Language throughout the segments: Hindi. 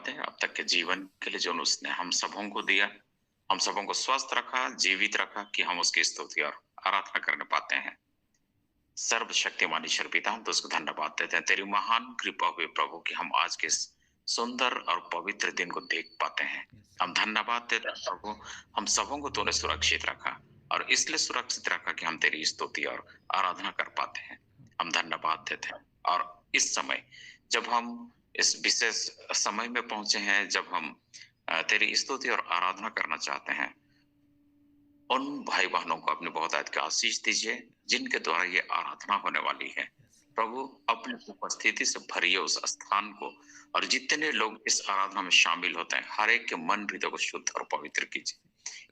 धन्यवाद है अब तक के जीवन के लिए जो उसने हम सबों को दिया, हम सबों को स्वस्थ रखा, जीवित रखा कि हम उसकी स्तुति और आराधना करने पाते हैं। सर्वशक्तिमान ईश्वर पिता, हम तो उसको धन्यवाद देते हैं। तेरी महान कृपा हुई प्रभु कि हम आज के इस सुंदर और पवित्र दिन को देख पाते हैं। हम धन्यवाद देते हैं प्रभु, हम सबों को तूने सुरक्षित रखा और इसलिए सुरक्षित रखा कि हम तेरी स्तुति और आराधना कर पाते हैं। हम धन्यवाद देते हैं और इस समय जब हम इस विशेष समय में पहुंचे हैं, जब हम तेरी स्तुति और आराधना करना चाहते हैं, उन भाई बहनों को अपनी बहुत आयत की आशीष दीजिए जिनके द्वारा ये आराधना होने वाली है। प्रभु अपनी उपस्थिति से भरिए उस स्थान को, और जितने लोग इस आराधना में शामिल होते हैं हर एक के मन हृदय को शुद्ध और पवित्र कीजिए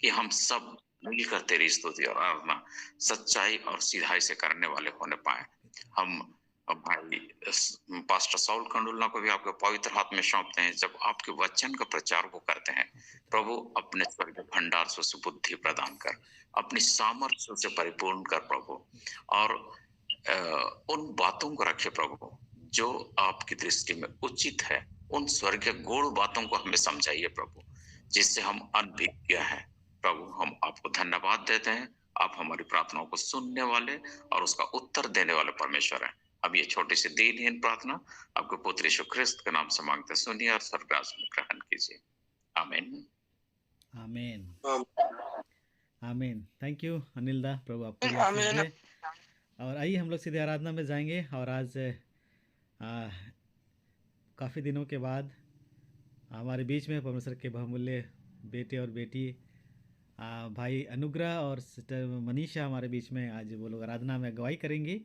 कि हम सब मिलकर तेरी स्तुति और आराधना सच्चाई और सीधाई से करने वाले होने पाए। हम भाई पास्टर साउल कंडुलना को भी आपके पवित्र हाथ में सौंपते हैं। जब आपके वचन का प्रचार वो करते हैं, प्रभु अपने स्वर्ग भंडार से उसे बुद्धि प्रदान कर, अपनी सामर्थ्य से परिपूर्ण कर प्रभु, और उन बातों को रखे प्रभु जो आपकी दृष्टि में उचित है। उन स्वर्गीय गूढ़ बातों को हमें समझाइए प्रभु, जिससे हम अनभिज्ञ हैं। प्रभु हम आपको धन्यवाद देते हैं, आप हमारी प्रार्थनाओं को सुनने वाले और उसका उत्तर देने वाले परमेश्वर हैं। अब ये छोटी सी दीनहीन प्रार्थना आपके पुत्र यीशु ख्रिस्त के नाम से मांगते हैं, सुनिए और स्वर्गराज में ग्रहण कीजिए। आमीन आमीन आमीन। थैंक यू अनिल दा, प्रभु आपको भी आशीष दे। और आइए हम लोग सीधे आराधना में जाएंगे। और आज काफ़ी दिनों के बाद हमारे बीच में परमेश्वर के बहुमूल्य बेटे और बेटी भाई अनुग्रह और सिस्टर मनीषा हमारे बीच में आज वो लोग आराधना में अगुवाई करेंगी।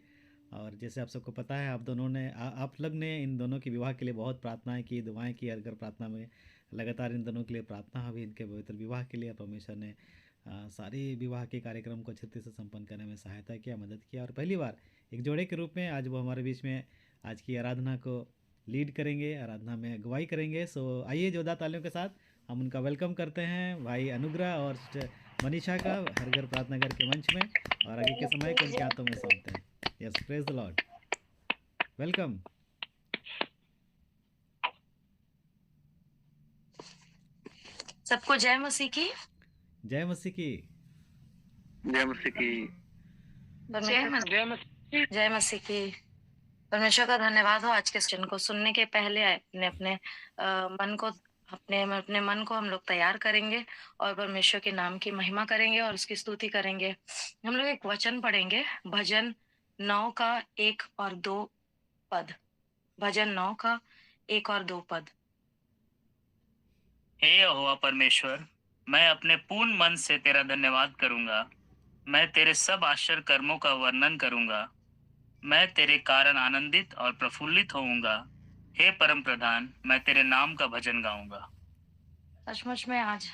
और जैसे आप सबको पता है, आप दोनों ने आप लोग ने इन दोनों के विवाह के लिए बहुत प्रार्थनाएं की, दुआएं की। अगर प्रार्थना में लगातार इन दोनों के लिए प्रार्थना हुई, इनके पवित्र विवाह के लिए। परमेश्वर ने सारे विवाह के कार्यक्रम को अच्छे से संपन्न करने में सहायता किया, मदद किया। और पहली बार एक जोड़े के रूप में आज वो हमारे बीच में आज की आराधना को लीड करेंगे, आराधना में अगुवाई करेंगे। सो आइए जोरदार तालियों के साथ हम उनका वेलकम करते हैं, भाई अनुग्रह और मनीषा का, हर घर प्रार्थना घर के मंच में। और आगे के समय को उनके हाथों में सौंपते हैं। Yes, praise the Lord, welcome. सबको जय मसीह की। जय मसीह की। जय मसीह की। जय मसीह की। परमेश्वर का धन्यवाद हो आज के सत्संग को सुनने के पहले अपने मन को हम लोग तैयार करेंगे और परमेश्वर के नाम की महिमा करेंगे और उसकी स्तुति करेंगे। हम लोग एक वचन पढ़ेंगे, भजन 9 का 1 और 2 पद। भजन 9 का 1 और 2 पद। हे यहोवा परमेश्वर, मैं अपने पूर्ण मन से तेरा धन्यवाद करूंगा। मैं तेरे सब आश्चर्य कर्मों का वर्णन करूंगा। मैं तेरे कारण आनंदित और प्रफुल्लित होऊंगा। हे परम प्रधान, मैं तेरे नाम का भजन गाऊंगा। सचमुच में आज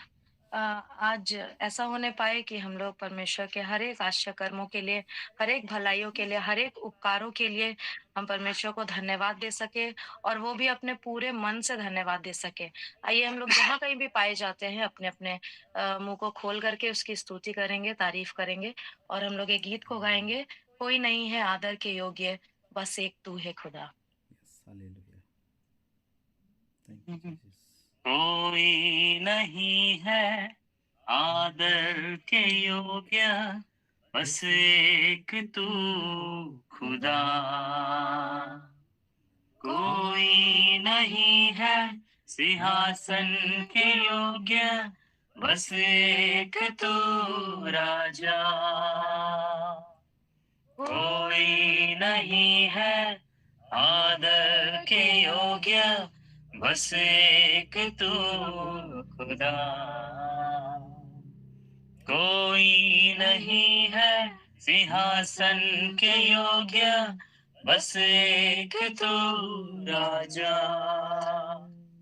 ऐसा होने पाए कि हम लोग परमेश्वर के हर एक आश्चर्य कर्मों के लिए, हर एक भलाइयों के लिए, हर एक उपकारों के लिए हम परमेश्वर को धन्यवाद दे सके, और वो भी अपने पूरे मन से धन्यवाद दे सके। आइए हम लोग जहाँ कहीं भी पाए जाते हैं अपने अपने मुंह को खोल करके उसकी स्तुति करेंगे, तारीफ करेंगे, और हम लोग एक गीत को गाएंगे, कोई नहीं है आदर के योग्य, बस एक तू है खुदा। कोई नहीं है आदर के योग्य, बस एक तू खुदा। कोई नहीं है सिंहासन के योग्य, बस एक तू राजा। कोई नहीं है आदर के योग्य, बस एक तू खुदा। कोई नहीं है सिंहासन के योग्य, बस एक तू राजा।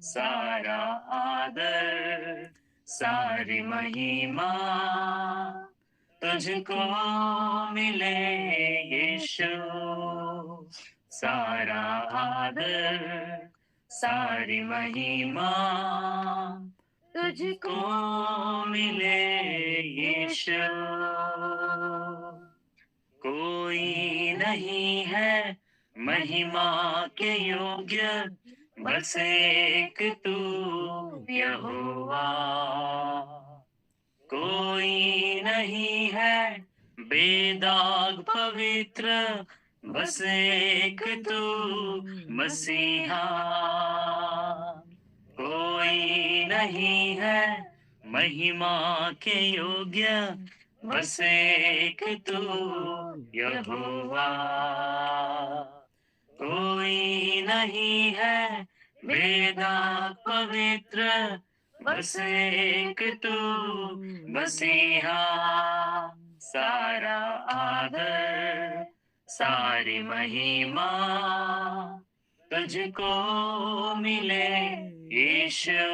सारा आदर सारी महिमा तुझको मिले यीशु। सारा आदर सारी महिमा तुझको मिले यीशु। कोई नहीं है महिमा के योग्य, बस एक तू यहोवा, कोई नहीं है बेदाग पवित्र, बस एक तू मसीहा, कोई नहीं है महिमा के योग्य, बस एक तू यहोवा, कोई नहीं है बेदाग पवित्र, बस एक तू मसीहा, सारा आदर सारी महिमा तुझको मिले यीशु,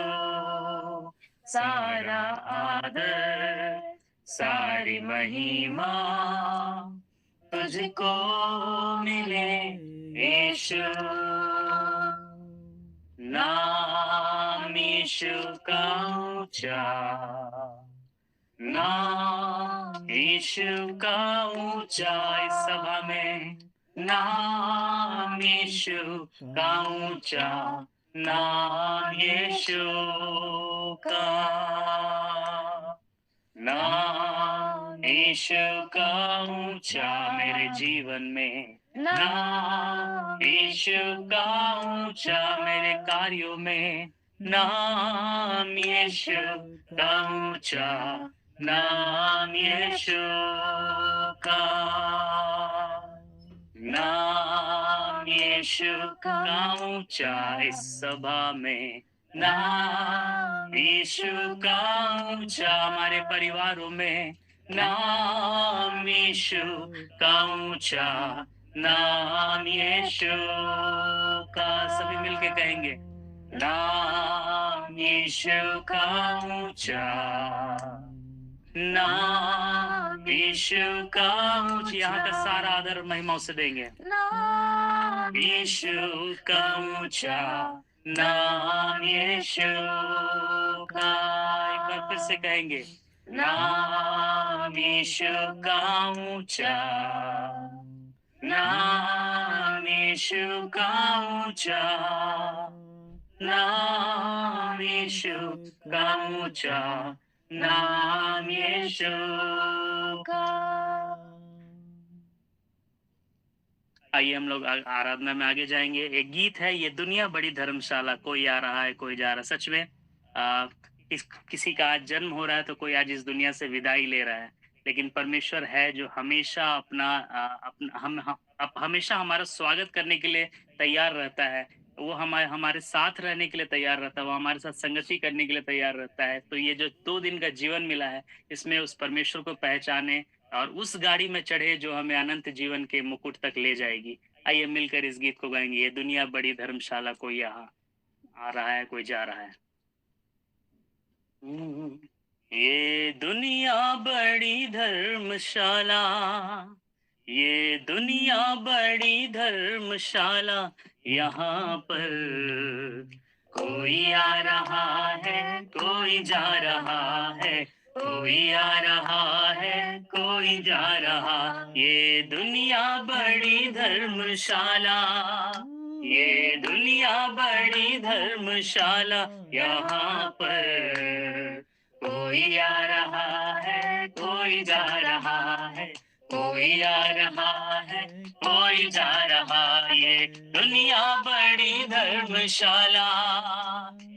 सारा आदर सारी महिमा तुझको मिले यीशु, नाम यीशु का ऊंचा, नाम यीशु का ऊंचा, इस सभा में नाम यीशु का ऊंचा, नाम यीशु का, नाम यीशु का ऊंचा मेरे जीवन में, नाम यीशु का ऊंचा मेरे कार्यों में, नाम यीशु का ऊंचा, नाम यीशु का, नाम यीशु का ऊंचा इस सभा में, नाम यीशु का ऊंचा हमारे परिवारों में, नाम यीशु का ऊंचा, नाम यीशु का, सभी मिलके कहेंगे, नाम यीशु का ऊंचा, नाम यीशु का ऊंचा, यहाँ का सारा आदर महिमा उसे देंगे, नाम यीशु का ऊंचा, नाम यीशु का, एक बार फिर से कहेंगे, नाम यीशु का ऊंचा, नाम यीशु का ऊंचा, नाम यीशु का ऊंचा, नाम यीशु का। आइए हम लोग आराधना में आगे जाएंगे। एक गीत है, ये दुनिया बड़ी धर्मशाला, कोई आ रहा है कोई जा रहा। सच में किसी का आज जन्म हो रहा है तो कोई आज इस दुनिया से विदाई ले रहा है, लेकिन परमेश्वर है जो हमेशा हमेशा हमारा स्वागत करने के लिए तैयार रहता है। वो हमारे साथ रहने के लिए तैयार रहता है, वो हमारे साथ संगति करने के लिए तैयार रहता है। तो ये जो 2 दिन का जीवन मिला है, इसमें उस परमेश्वर को पहचाने और उस गाड़ी में चढ़े जो हमें अनंत जीवन के मुकुट तक ले जाएगी। आइए मिलकर इस गीत को गाएंगे, ये दुनिया बड़ी धर्मशाला, कोई यहाँ आ रहा है कोई जा रहा है। ये दुनिया बड़ी धर्मशाला, ये दुनिया बड़ी धर्मशाला, यहाँ पर कोई आ रहा है कोई जा रहा है, कोई आ रहा है कोई जा रहा। ये दुनिया बड़ी धर्मशाला, ये दुनिया बड़ी धर्मशाला, यहाँ पर कोई आ रहा है कोई जा रहा है, कोई आ रहा है कोई जा रहा। ये दुनिया बड़ी धर्मशाला,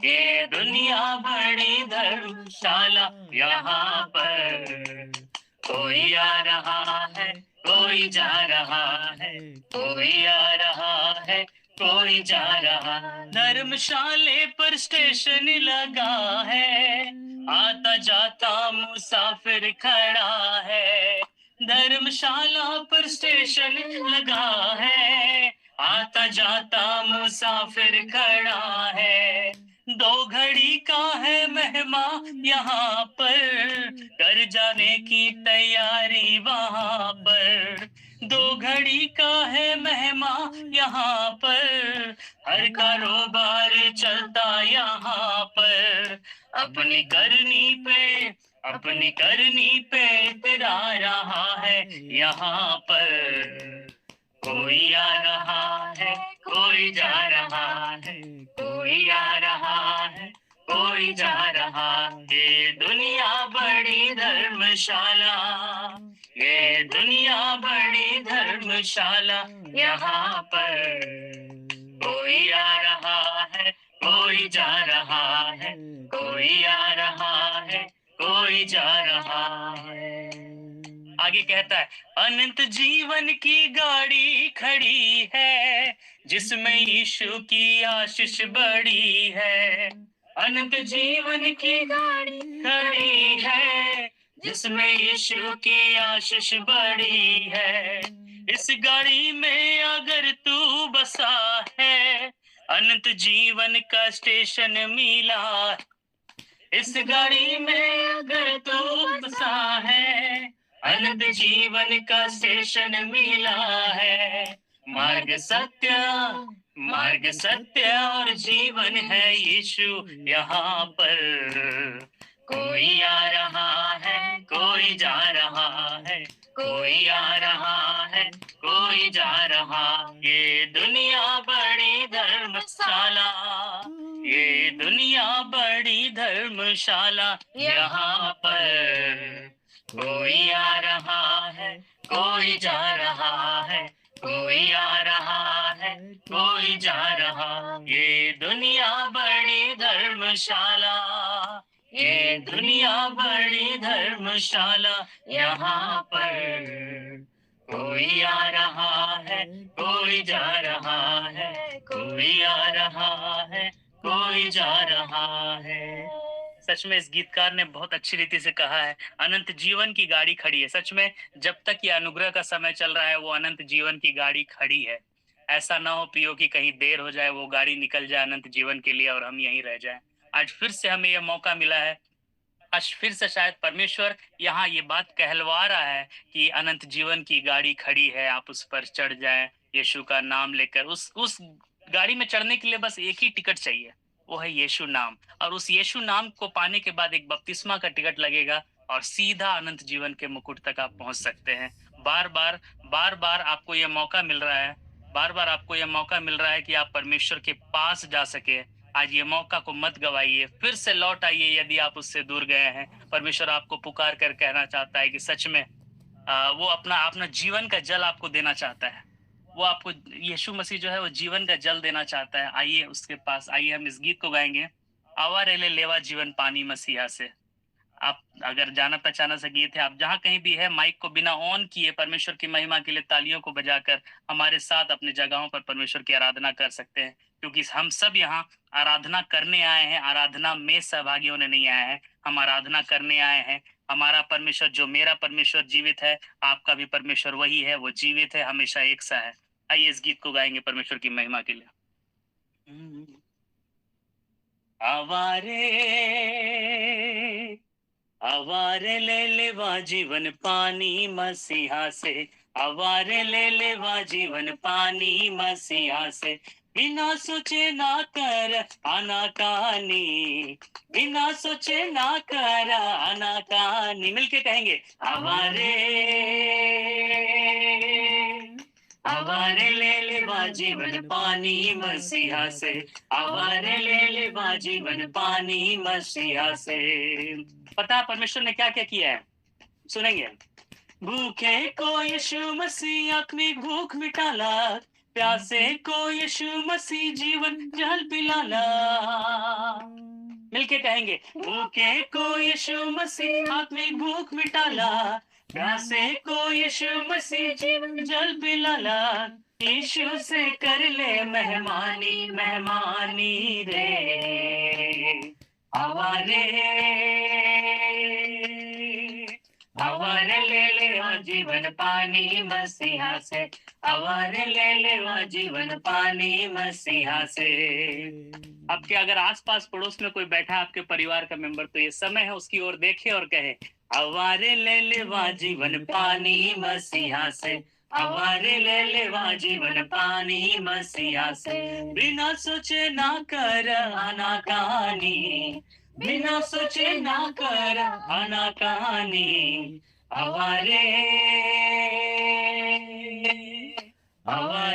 ये दुनिया बड़ी धर्मशाला, यहाँ पर कोई आ रहा है कोई जा रहा है, कोई आ रहा है कोई जा रहा। धर्मशाले पर स्टेशन लगा है, आता जाता मुसाफिर खड़ा है। धर्मशाला पर स्टेशन लगा है, आता जाता मुसाफिर खड़ा है। 2 घड़ी का है मेहमा यहाँ पर, कर जाने की तैयारी वहाँ पर। 2 घड़ी का है मेहमा यहाँ पर, हर कारोबार चलता यहाँ पर। अपनी करनी पे इतरा रहा है यहाँ पर। कोई आ रहा है, कोई जा रहा है, कोई आ रहा है, कोई जा रहा है। ये दुनिया बड़ी धर्मशाला, ये दुनिया बड़ी धर्मशाला, यहाँ पर कोई आ रहा है, कोई जा रहा है, कोई आ रहा है, कोई जा रहा है। आगे कहता है, अनंत जीवन की गाड़ी खड़ी है, जिसमें यीशु की आशीष बड़ी है। अनंत जीवन की गाड़ी खड़ी है, जिसमें यीशु की आशीष बड़ी है। इस गाड़ी में अगर तू बसा है, अनंत जीवन का स्टेशन मिला। इस गाड़ी में अगर तू बसा है, अनंत जीवन का स्टेशन मिला है। मार्ग सत्य और जीवन है यीशु यहाँ पर। कोई आ रहा है, कोई जा रहा है, कोई आ रहा है, कोई जा रहा। ये दुनिया बड़ी धर्मशाला, ये दुनिया बड़ी धर्मशाला, यहाँ पर कोई आ रहा है, कोई जा रहा है, कोई आ रहा है, कोई जा रहा। ये दुनिया बड़ी धर्मशाला, ये दुनिया बड़ी धर्मशाला, यहाँ पर कोई आ रहा है, कोई जा रहा है, कोई आ रहा है, कोई जा रहा है। सच में इस गीतकार ने बहुत अच्छी रीति से कहा है, अनंत जीवन की गाड़ी खड़ी है। सच में जब तक ये अनुग्रह का समय चल रहा है, वो अनंत जीवन की गाड़ी खड़ी है। ऐसा ना हो प्रियो कि कहीं देर हो जाए, वो गाड़ी निकल जाए अनंत जीवन के लिए और हम यहीं रह जाएं। आज फिर से हमें यह मौका मिला है, आज फिर से शायद परमेश्वर यहाँ ये बात कहलवा रहा है कि अनंत जीवन की गाड़ी खड़ी है, आप उस पर चढ़ जाएं यीशु का नाम लेकर। उस गाड़ी में चढ़ने के लिए बस एक ही टिकट चाहिए, वो है यीशु नाम। और उस यीशु नाम को पाने के बाद एक बपतिस्मा का टिकट लगेगा और सीधा अनंत जीवन के मुकुट तक आप पहुंच सकते हैं। बार बार आपको यह मौका मिल रहा है, बार बार आपको यह मौका मिल रहा है कि आप परमेश्वर के पास जा सके। आज ये मौका को मत गवाइए, फिर से लौट आइए यदि आप उससे दूर गए हैं। परमेश्वर आपको पुकार कर कहना चाहता है कि सच में वो अपना जीवन का जल आपको देना चाहता है। वो आपको यीशु मसीह जो है वो जीवन का जल देना चाहता है। आइए उसके पास, आइए हम इस गीत को गाएंगे, आवा रेले लेवा जीवन पानी मसीहा से। आप अगर जाना पहचाना से गीत है, आप जहाँ कहीं भी है माइक को बिना ऑन किए परमेश्वर की महिमा के लिए तालियों को बजाकर हमारे साथ अपने जगहों पर परमेश्वर की आराधना कर सकते हैं, क्योंकि हम सब यहाँ आराधना करने आए हैं, आराधना में सहभागी होने नहीं आए हैं। हम आराधना करने आए हैं। हमारा परमेश्वर, जो मेरा परमेश्वर जीवित है, आपका भी परमेश्वर वही है, वो जीवित है, हमेशा एक सा है। आइए इस गीत को गाएंगे परमेश्वर की महिमा के लिए। आवारे ले लेवा जीवन पानी मसीहा से, आवारे ले लेवा जीवन पानी मसीहा से। बिना सोचे ना कर आनाकानी, बिना सोचे ना कर आनाकानी। मिलके कहेंगे, आवारे ले लेवा जीवन पानी मसीहा से, आवारे ले लेवा जीवन पानी मसीहा से। पता है परमेश्वर ने क्या क्या किया है? सुनेंगे। भूखे को यीशु मसीह आत्मिक भूख मिटाला, प्यासे को यीशु मसीह जीवन जल पिलाला। मिलके कहेंगे, भूखे को यीशु मसीह आत्मिक भूख मिटाला, प्यासे को यीशु मसीह जीवन जल पिलाला। यीशु से कर ले मेहमानी मेहमानी रे, आवारे ले ले जीवन पानी मसीहा से, आवारे ले ले जीवन पानी मसीहा से। आपके अगर आसपास पड़ोस में कोई बैठा आपके परिवार का मेंबर, तो ये समय है उसकी ओर देखे और कहे, आवारे ले ले जीवन पानी मसीहा से, आवारे ले लेवा जीवन पानी मसीहा से। बिना सोचे ना कर आनाकानी, बिना सोचे ना कर आनाकानी। आवारे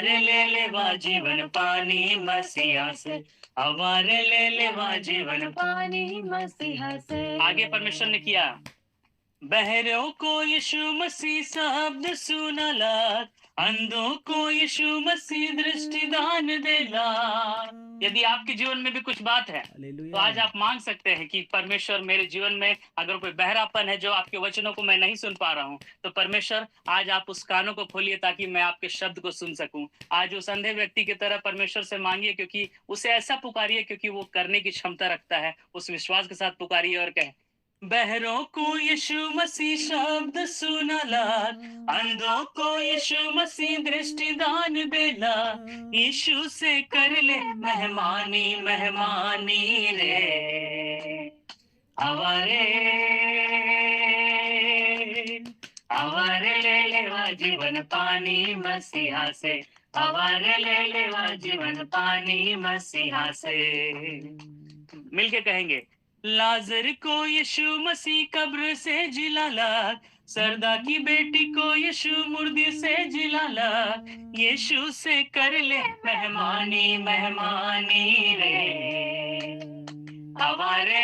हमारे ले लेवा जीवन पानी मसीहा से, हमारे ले लेवा जीवन पानी मसीहा से। आगे परमेश्वर ने किया, बहरों को यीशु मसीह शब्द सुनाला, अंधों को यीशु मसीह दृष्टि दान देला। यदि आपके जीवन में भी कुछ बात है तो आज आप मांग सकते हैं कि परमेश्वर मेरे जीवन में अगर कोई बहरापन है जो आपके वचनों को मैं नहीं सुन पा रहा हूँ, तो परमेश्वर आज आप उस कानों को खोलिए ताकि मैं आपके शब्द को सुन सकूं। आज उस अंधे व्यक्ति की तरह परमेश्वर से मांगिए, क्योंकि उसे ऐसा पुकारिए क्योंकि वो करने की क्षमता रखता है। उस विश्वास के साथ पुकारिए और कहे, बहरों को यीशु मसीह शब्द सुनाला, अंधों को यीशु मसीह दृष्टि दान देला, यीशु से कर ले मेहमानी मेहमानी रे, हमारे हमारे ले लेवा जीवन पानी मसीहा से, हमारे ले लेवा जीवन पानी मसीहा से। मिलके कहेंगे, लाजर को यीशु मसीह कब्र से जिलाला, सरदा की बेटी को यीशु मुर्दे से जिलाला, यीशु से कर ले मेहमानी मेहमानी रे, हमारे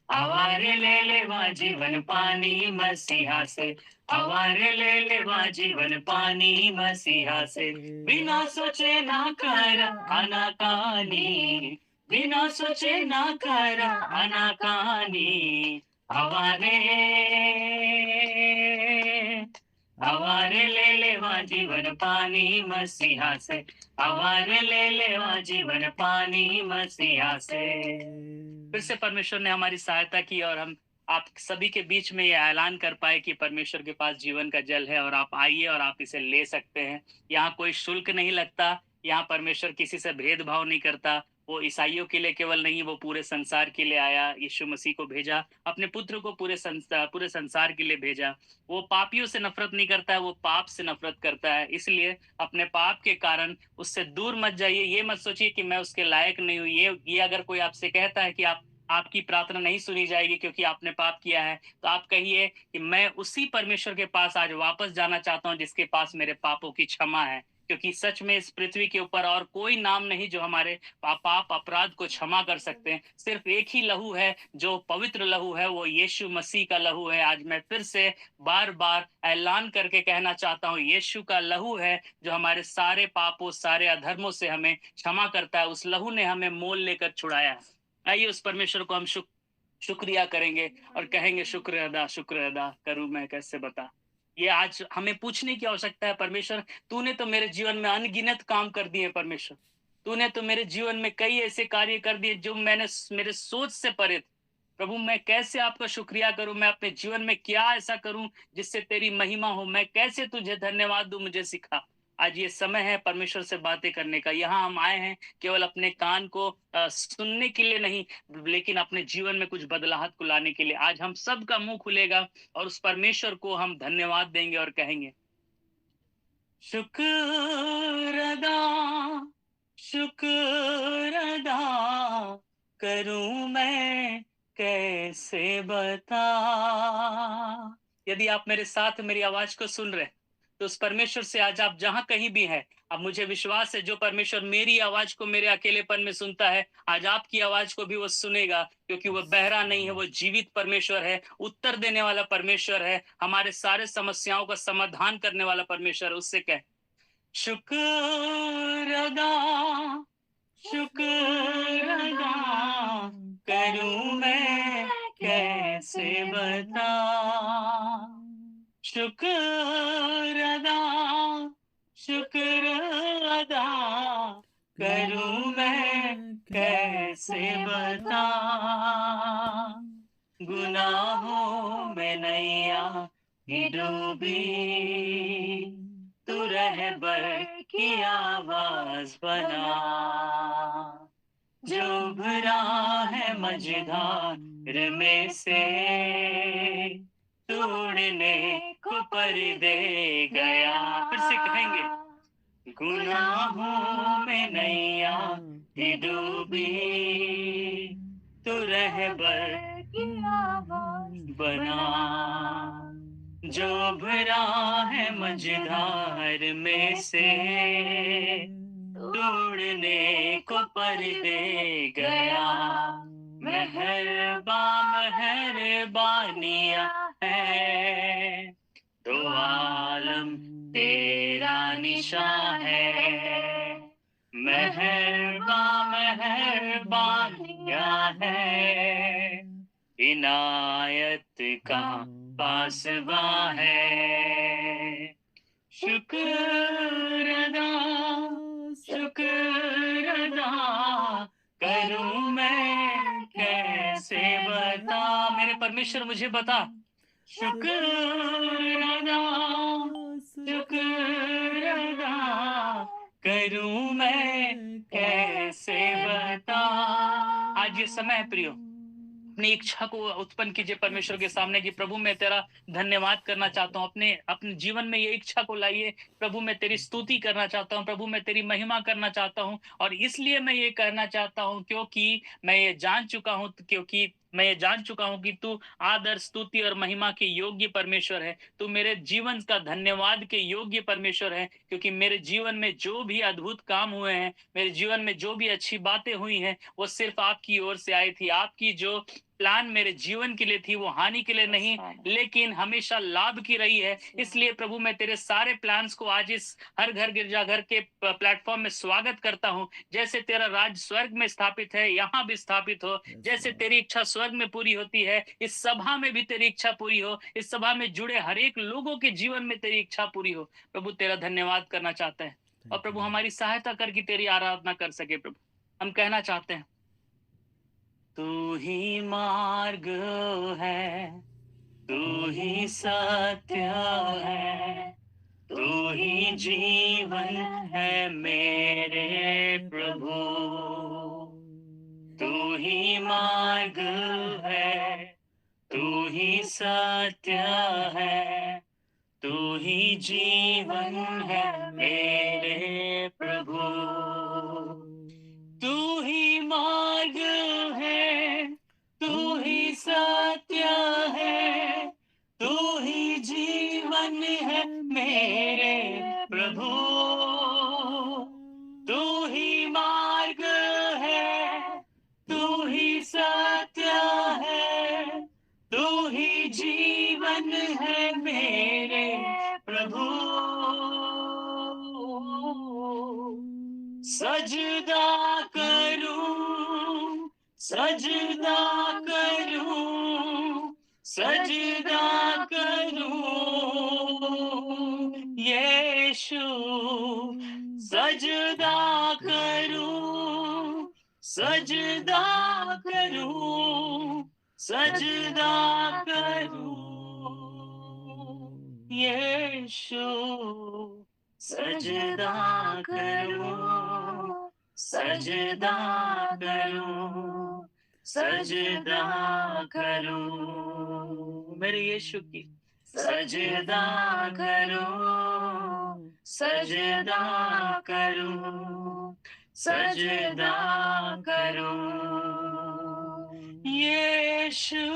हमारे ले लेवा जीवन पानी मसीहा से, हमारे ले लेवा जीवन पानी मसीहा से। बिना सोचे ना कर अनाकानी, बिना सोचे ना कर अनाकानी, हमारे हमारे ले लेवा जीवन पानी मसीहा से, हमारे ले लेवा जीवन पानी मसीहा से। फिर से परमेश्वर ने हमारी सहायता की और हम आप सभी के बीच में ये ऐलान कर पाए कि परमेश्वर के पास जीवन का जल है और आप आइए और आप इसे ले सकते हैं। यहाँ कोई शुल्क नहीं लगता, यहाँ परमेश्वर किसी से भेदभाव नहीं करता। वो ईसाइयों के लिए केवल नहीं, वो पूरे संसार के लिए आया, यीशु मसीह को भेजा, अपने पुत्र को पूरे संसार के लिए भेजा। वो पापियों से नफरत नहीं करता है, वो पाप से नफरत करता है। इसलिए अपने पाप के कारण उससे दूर मत जाइए। ये मत सोचिए कि मैं उसके लायक नहीं हूँ। ये अगर कोई आपसे कहता है कि आपकी प्रार्थना नहीं सुनी जाएगी क्योंकि आपने पाप किया है, तो आप कहिए कि मैं उसी परमेश्वर के पास आज वापस जाना चाहता हूँ जिसके पास मेरे पापों की क्षमा है। क्योंकि सच में इस पृथ्वी के ऊपर और कोई नाम नहीं जो हमारे पाप अपराध को क्षमा कर सकते हैं। सिर्फ एक ही लहू है जो पवित्र लहू है, वो यीशु मसीह का लहू है। आज मैं फिर से बार बार ऐलान करके कहना चाहता हूँ, यीशु का लहू है जो हमारे सारे पापों, सारे अधर्मों से हमें क्षमा करता है। उस लहू ने हमें मोल लेकर छुड़ाया है। आइए उस परमेश्वर को हम शुक्रिया करेंगे और कहेंगे, शुक्र अदा करूं मैं कैसे बता। ये आज हमें पूछने की आवश्यकता है, परमेश्वर तूने तो मेरे जीवन में अनगिनत काम कर दिए। परमेश्वर तूने तो मेरे जीवन में कई ऐसे कार्य कर दिए जो मेरे सोच से परे थे। प्रभु मैं कैसे आपका शुक्रिया करूं, मैं अपने जीवन में क्या ऐसा करूं जिससे तेरी महिमा हो, मैं कैसे तुझे धन्यवाद दूं, मुझे सिखा। आज ये समय है परमेश्वर से बातें करने का। यहाँ हम आए हैं केवल अपने कान को सुनने के लिए नहीं, लेकिन अपने जीवन में कुछ बदलाहट को लाने के लिए। आज हम सब का मुंह खुलेगा और उस परमेश्वर को हम धन्यवाद देंगे और कहेंगे, शुक्र अदा करूं मैं कैसे बता। यदि आप मेरे साथ मेरी आवाज को सुन रहे तो उस परमेश्वर से आज आप जहां कहीं भी हैं, अब मुझे विश्वास है जो परमेश्वर मेरी आवाज को मेरे अकेलेपन में सुनता है, आज आपकी आवाज को भी वो सुनेगा। क्योंकि वो बहरा नहीं है, वो जीवित परमेश्वर है, उत्तर देने वाला परमेश्वर है, हमारे सारे समस्याओं का समाधान करने वाला परमेश्वर। उससे कह, शुक्र अदा करूं मैं कैसे बता। शुक्र अदा करूं मैं कैसे बता। गुनाहों में नैया ही डूबी, तू रहबर की आवाज बना। जो भरा है मझधार में से, तोड़ने को पर दे गया। फिर से कहेंगे, गुनाहों में नैया ही डूबी, तू रहबर की आवाज बना। जो भरा है मझधार में से, तोड़ने को पर्दे गया। मेहरबानियाँ है, तो आलम तेरा निशान है। मेहरबानियाँ है, इनायत का पासबा है। शुक्र अदा करूं मैं कैसे बता। मेरे परमेश्वर मुझे बता। शुक्र अदा करूं मैं कैसे बता। आज ये समय है प्रियो, अपनी इच्छा को उत्पन्न कीजिए परमेश्वर के सामने कि प्रभु मैं तेरा धन्यवाद करना चाहता हूँ। अपने जीवन में ये इच्छा को लाइए, प्रभु मैं तेरी स्तुति करना चाहता हूँ, प्रभु मैं तेरी महिमा करना चाहता हूँ। और इसलिए मैं ये करना चाहता हूँ क्योंकि मैं ये जान चुका हूँ कि तू आदर, स्तुति और महिमा के योग्य परमेश्वर है। तू मेरे जीवन का धन्यवाद के योग्य परमेश्वर है, क्योंकि मेरे जीवन में जो भी अद्भुत काम हुए हैं, मेरे जीवन में जो भी अच्छी बातें हुई हैं, वो सिर्फ आपकी ओर से आई थी। आपकी जो प्लान मेरे जीवन के लिए थी वो हानि के लिए नहीं, लेकिन हमेशा लाभ की रही है। इसलिए प्रभु मैं तेरे सारे प्लान्स को आज इस हर घर गिरजाघर के प्लेटफॉर्म में स्वागत करता हूँ। जैसे तेरा राज स्वर्ग में स्थापित है, यहाँ भी स्थापित हो। जैसे तेरी इच्छा स्वर्ग में पूरी होती है, इस सभा में भी तेरी इच्छा पूरी हो। इस सभा में जुड़े हर एक लोगों के जीवन में तेरी इच्छा पूरी हो। प्रभु तेरा धन्यवाद करना चाहते हैं, और प्रभु हमारी सहायता करके तेरी आराधना कर सके। प्रभु हम कहना चाहते हैं, तू ही मार्ग है, तू ही सत्य है, तू ही जीवन है मेरे प्रभु। तू ही मार्ग है, तू ही सत्य है, तू ही जीवन है मेरे प्रभु। तू ही मार्ग है, तू ही सत्य है, तू ही जीवन है मेरे प्रभु। तू ही मार्ग है, तू ही सत्य है, तू ही जीवन है मेरे प्रभु। सजदा करूं, सजदा करूं, सजदा करूं यीशु। सजदा करूं, सजदा करूं, सजदा करूं यीशु। सजदा करूं, सजदा करूं, सजदा करूं मेरे यीशु की। सजदा करूं, सजदा करूं, सजदा करूं यीशु।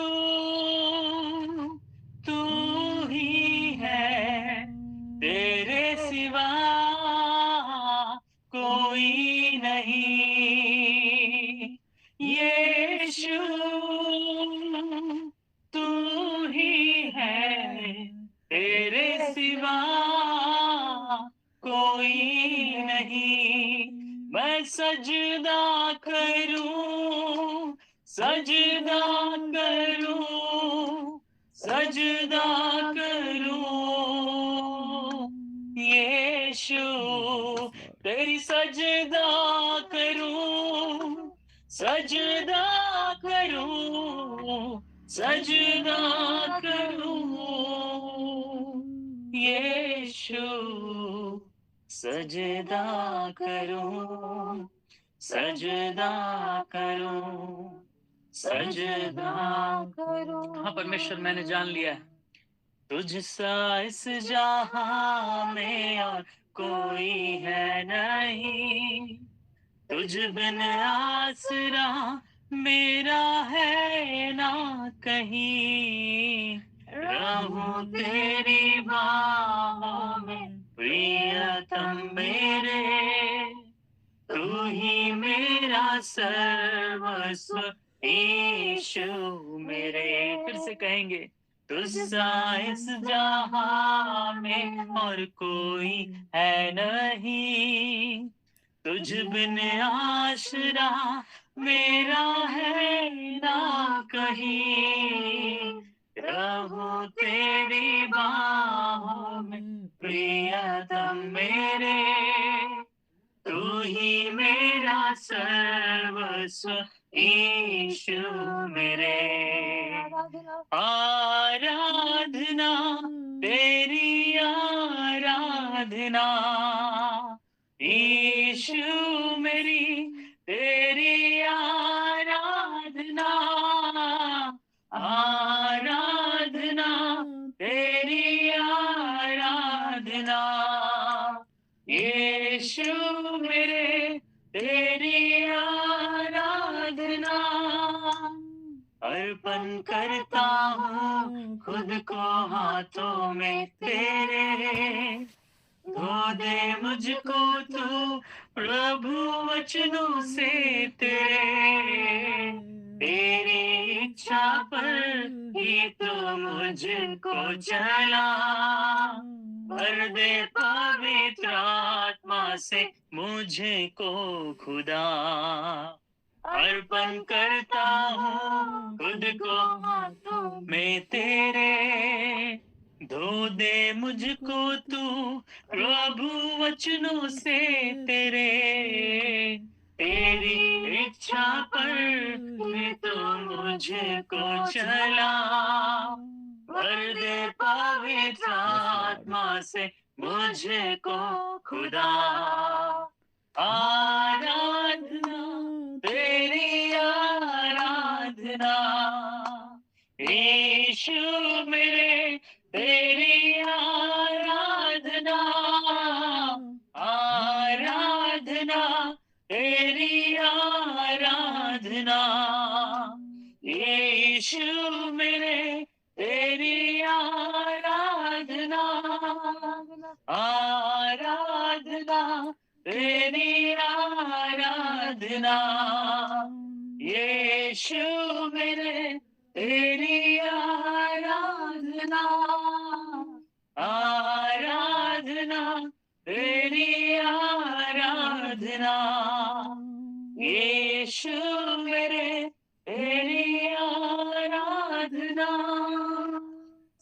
तू ही है, तेरे सिवा कोई नहीं। यीशु तू ही है, तेरे सिवा कोई नहीं। मैं सजदा करूं, सजदा करूं, सजदा करूं यीशु। तेरी सजदा करूं, सजदा करूं, सजदा करूं यीशु। सजदा करूं, सजदा करूं, सजदा करूं। हाँ परमेश्वर, मैंने जान लिया है तुझसा इस जहां में और कोई है नहीं। तुझ बिन आसरा मेरा है ना कहीं। रहूं तेरी बाहों में प्रियतम मेरे, तू ही मेरा सर्वस्व यीशु मेरे। फिर से कहेंगे, तुझसा इस जहां में और कोई है नहीं, तुझ बिन आसरा मेरा है ना कहीं, रहूं तेरी बाहों में प्रियतम मेरे, तू ही मेरा सर्वस्व यीशु मेरे। आराधना तेरी आराधना यीशु मेरी, तेरी आराधना, आराधना तेरी आराधना यीशु मेरे, तेरी आराधना। अर्पण करता हूँ खुद को हाथों में तेरे, धो दे मुझको तू प्रभु वचनों से तेरे, तेरी इच्छा पर ही तो मुझको चला, भर दे पवित्र आत्मा से मुझे को खुदा। अर्पण करता हूँ खुद को हाथों में तेरे, धो दे मुझको तू प्रभु वचनों से तेरे, तेरी इच्छा पर भी तो मुझको चला, भर दे पवित्र आत्मा से मुझको खुदा। आराधना तेरी आराधना यीशु मेरे, तेरी आराधना, आराधना तेरी आराधना यीशु मेरे, तेरी आराधना, आराधना तेरी आराधना यीशु मेरे, तेरी आराधना, आराधना तेरी आराधना यीशु मेरे, तेरी आराधना।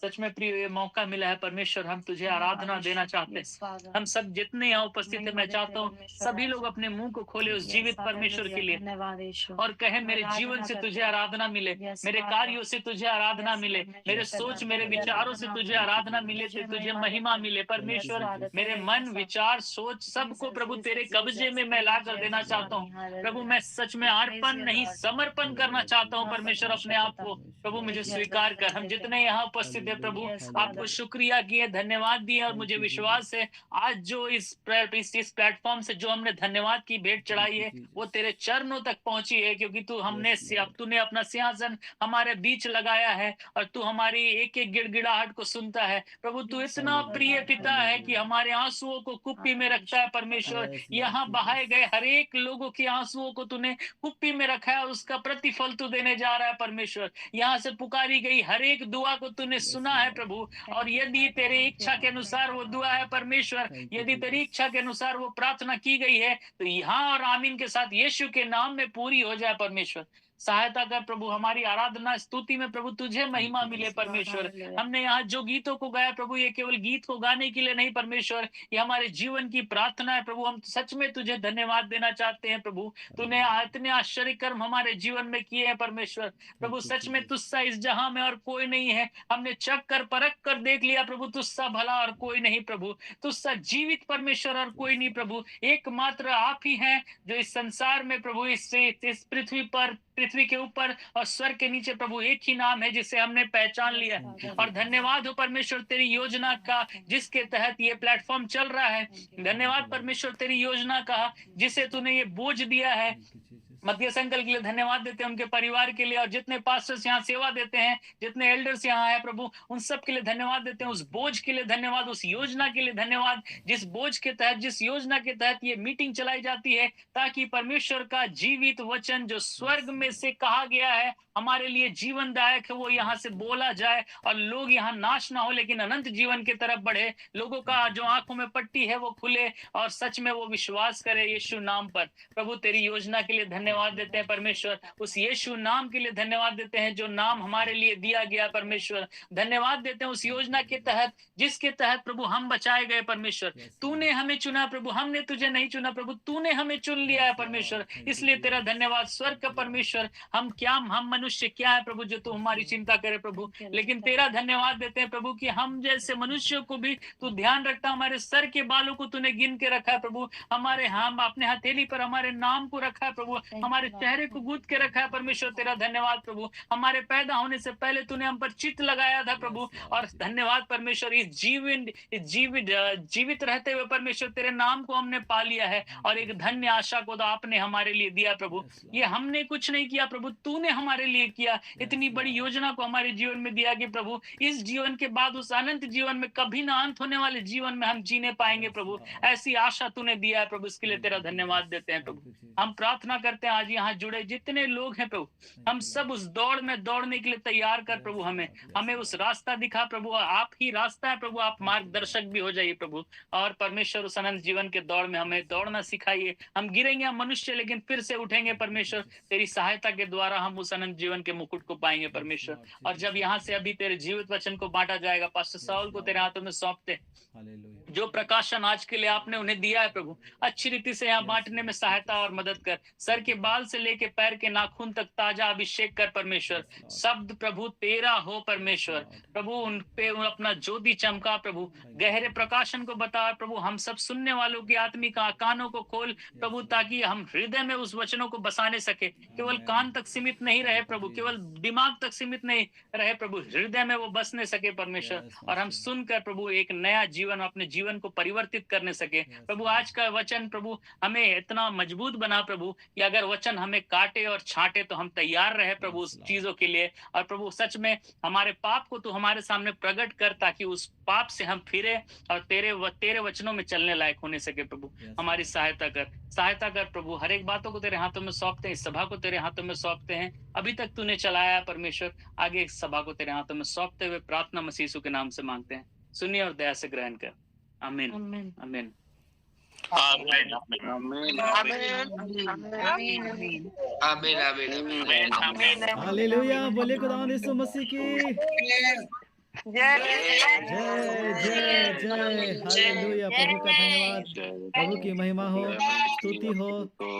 सच में प्रिय, ये मौका मिला है परमेश्वर, हम तुझे आराधना देना चाहते हैं। हम सब जितने यहाँ उपस्थित हैं, मैं चाहता हूँ सभी लोग अपने मुंह को खोले उस जीवित परमेश्वर के लिए और कहे, मेरे जीवन से तुझे आराधना मिले, मेरे कार्यों से तुझे आराधना मिले, मेरे सोच मेरे विचारों से तुझे आराधना मिले, तुझे महिमा मिले। परमेश्वर, मेरे मन विचार सोच सबको प्रभु तेरे कब्जे में मैं ला कर देना चाहता हूँ। प्रभु, मैं सच में अर्पण नहीं समर्पण करना चाहता हूँ। परमेश्वर, अपने आप को प्रभु मुझे स्वीकार कर। हम जितने यहाँ उपस्थित है प्रभु, आपको शुक्रिया किए, धन्यवाद दिए, और मुझे विश्वास है आज जो इस प्लेटफॉर्म से जो हमने धन्यवाद की भेंट चढ़ाई है वो तेरे चरणों तक पहुंची है, क्योंकि तूने अपना सिंहासन हमारे बीच लगाया है और तू हमारी एक एक गिड़गिड़ाहट को सुनता है। प्रभु, तू इतना प्रिय पिता है कि हमारे आंसुओं को कुप्पी में रखता है। परमेश्वर, यहाँ बहाए गए हर एक लोगों के आंसुओं को तूने कुप्पी में रखा है और उसका प्रतिफल तू देने जा रहा है। परमेश्वर, यहाँ से पुकारी गई हर एक दुआ को तूने सुना है प्रभु, और यदि तेरे इच्छा के अनुसार वो दुआ है परमेश्वर, यदि तेरी इच्छा के अनुसार वो प्रार्थना की गई है, तो यहाँ और आमीन के साथ यीशु के नाम में पूरी हो जाए। परमेश्वर, सहायता कर प्रभु, हमारी आराधना स्तुति में प्रभु तुझे महिमा मिले। परमेश्वर, हमने यहाँ जो गीतों को गाया प्रभु, ये केवल गीत को गाने के लिए नहीं परमेश्वर, ये हमारे जीवन की प्रार्थना है प्रभु। हम सच में तुझे धन्यवाद देना चाहते हैं प्रभु, तूने इतने आश्चर्य कर्म हमारे जीवन में किए हैं परमेश्वर। प्रभु, सच में तुझसा इस जहां में और कोई नहीं है। हमने चख कर परख कर देख लिया प्रभु, तुझसा भला और कोई नहीं प्रभु, तुझसा जीवित परमेश्वर और कोई नहीं प्रभु। एकमात्र आप ही हैं जो इस संसार में प्रभु, इस पृथ्वी के ऊपर और स्वर्ग के नीचे प्रभु एक ही नाम है जिसे हमने पहचान लिया। और धन्यवाद हो परमेश्वर तेरी योजना का जिसके तहत ये प्लेटफॉर्म चल रहा है। धन्यवाद परमेश्वर तेरी योजना का जिसे तूने ये बोझ दिया है मतियस अंकल के लिए धन्यवाद देते हैं, उनके परिवार के लिए, और जितने पास्टर्स यहाँ सेवा देते हैं, जितने एल्डर्स यहाँ आए प्रभु, उन सब के लिए धन्यवाद देते हैं। उस बोझ के लिए धन्यवाद, उस योजना के लिए धन्यवाद, जिस बोझ के तहत, जिस योजना के तहत ये मीटिंग चलाई जाती है, ताकि परमेश्वर का जीवित वचन जो स्वर्ग में से कहा गया है हमारे लिए जीवनदायक है, वो यहाँ से बोला जाए और लोग यहाँ नाश ना हो लेकिन अनंत जीवन की तरफ बढ़े। लोगों का जो आंखों में पट्टी है वो खुले और सच में वो विश्वास करे यीशु नाम पर। प्रभु तेरी योजना के लिए धन्यवाद देते हैं परमेश्वर, उस यीशु नाम के लिए धन्यवाद देते हैं जो नाम हमारे लिए दिया गया परमेश्वर। धन्यवाद देते हैं उस योजना के तहत जिसके तहत प्रभु हम बचाए गए परमेश्वर। तूने हमें चुना प्रभु, हमने तुझे नहीं चुना प्रभु, तूने हमें चुन लिया है परमेश्वर, इसलिए तेरा धन्यवाद। स्वर्ग का परमेश्वर, हम मनुष्य क्या है प्रभु जो तू हमारी चिंता करे प्रभु, लेकिन तेरा धन्यवाद देते हैं प्रभु कि हम जैसे मनुष्यों को भी तू ध्यान रखता, हमारे सर के बालों को तूने गिन के रखा है प्रभु, हमारे हम अपने हथेली पर हमारे नाम को रखा है प्रभु, हमारे चेहरे को गूंथ के रखा है परमेश्वर। तेरा धन्यवाद प्रभु, हमारे पैदा होने से पहले तूने हम पर चित्त लगाया था प्रभु, और धन्यवाद परमेश्वर इस जीवित रहते हुए परमेश्वर तेरे नाम को हमने पा लिया है और एक धन्य आशा को तो आपने हमारे लिए दिया प्रभु। ये हमने कुछ नहीं किया प्रभु, तूने हमारे लिए किया, इतनी बड़ी योजना को हमारे जीवन में दिया कि प्रभु इस जीवन के बाद उस अनंत जीवन में कभी ना अंत होने वाले जीवन में हम जीने पाएंगे प्रभु, ऐसी आशा तूने दिया है प्रभु, इसके लिए तेरा धन्यवाद देते हैं प्रभु। हम प्रार्थना करते हैं आज यहाँ जुड़े जितने लोग हैं प्रभु, हम सब उस दौड़ में दौड़ने के लिए तैयार कर प्रभु, हमें उस रास्ता दिखा प्रभु, आप ही रास्ता है प्रभु, आप मार्गदर्शक भी हो जाइए प्रभु, और परमेश्वर उस अनंत जीवन के दौड़ में हमें दौड़ना सिखाइए। हम गिरेंगे, हम मनुष्य, लेकिन फिर से उठेंगे परमेश्वर, तेरी सहायता के द्वारा हम उस अनंत जीवन के मुकुट को पाएंगे परमेश्वर। और जब यहाँ से अभी तेरे जीवित वचन को बांटा जाएगा, पास्टर साउल को तेरे हाथों में सौंपते, जो प्रकाशन आज के लिए आपने उन्हें दिया है प्रभु, अच्छी रीति से यहाँ बांटने में सहायता और मदद कर। सर के बाल से लेके पैर के नाखून तक ताजा अभिषेक कर परमेश्वर। शब्द प्रभु तेरा हो परमेश्वर, प्रभु उन पे अपना ज्योति चमका प्रभु, गहरे प्रकाशन को बता प्रभु, हम सब सुनने वालों की आत्मिक कानों को खोल प्रभु, ताकि हम हृदय में उस वचनों को बसाने सके। केवल कान तक सीमित नहीं रहे प्रभु, केवल दिमाग तक सीमित नहीं रहे प्रभु, हृदय में वो बसने सके परमेश्वर, और हम सुनकर प्रभु एक नया जीवन, अपने जीवन को परिवर्तित करने सके प्रभु। आज का वचन प्रभु हमें इतना मजबूत बना प्रभु कि अगर वचन हमें काटे और छाटे तो हम तैयार रहे प्रभु उस चीजों के लिए। और प्रभु सच में हमारे पाप को तू हमारे सामने प्रकट कर, ताकि उस पाप से हम फिरे और तेरे वचनों में चलने लायक होने सके प्रभु। हमारी सहायता कर प्रभु, हर एक बातों को तेरे हाथों में सौंपते हैं, इस सभा को तेरे हाथों में सौंपते हैं, अभी तक तूने चलाया परमेश्वर, आगे इस सभा को तेरे हाथों में सौंपते हुए प्रार्थना मसीह यीशु के नाम से मांगते हैं, सुनिए और दया से ग्रहण कर। आमीन आमीन आमीन हालेलुया, बोले खुदावंद यीशु मसीह की जय जय जय। हालेलुया, प्रभु का धन्यवाद, प्रभु की महिमा हो, स्तुति हो,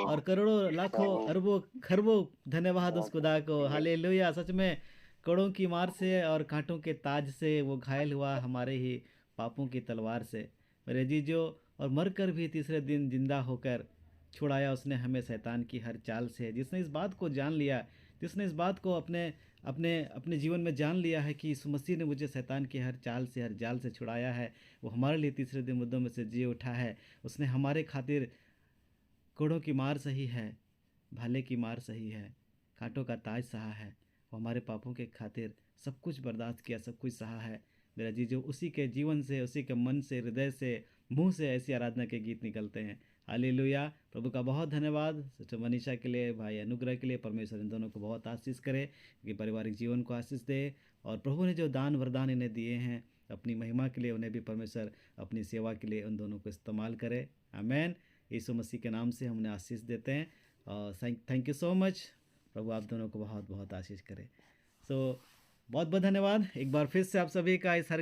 और करोड़ों लाखों अरबों खरबों धन्यवाद उस खुदा को। हालेलुया, सच में कड़ों की मार से और कांटों के ताज से वो घायल हुआ, हमारे ही पापों की तलवार से मेरे जीजो, और मरकर भी तीसरे दिन जिंदा होकर छुड़ाया उसने हमें शैतान की हर चाल से। जिसने इस बात को जान लिया, जिसने इस बात को अपने अपने अपने जीवन में जान लिया है कि यीशु मसीह ने मुझे शैतान की हर चाल से, हर जाल से छुड़ाया है, वो हमारे लिए तीसरे दिन मुर्दों में से जी उठा है। उसने हमारे खातिर कोड़ों की मार सही है, भाले की मार सही है, कांटों का ताज सहा है, वो हमारे पापों के खातिर सब कुछ बर्दाश्त किया, सब कुछ सहा है मेरा जीजो। उसी के जीवन से, उसी के मन से, हृदय से, मुंह से ऐसी आराधना के गीत निकलते हैं। हालेलुया, प्रभु का बहुत धन्यवाद सिस्टर मनीषा के लिए, भाई अनुग्रह के लिए। परमेश्वर इन दोनों को बहुत आशीष करे, कि पारिवारिक जीवन को आशीष दे, और प्रभु ने जो दान वरदान इन्हें दिए हैं अपनी महिमा के लिए, उन्हें भी परमेश्वर अपनी सेवा के लिए उन दोनों को इस्तेमाल करे। आमीन। यीशु मसीह के नाम से हमने आशीष देते हैं, और थैंक यू सो मच। प्रभु आप दोनों को बहुत बहुत आशीष करे। सो बहुत बहुत धन्यवाद एक बार फिर से आप सभी का इस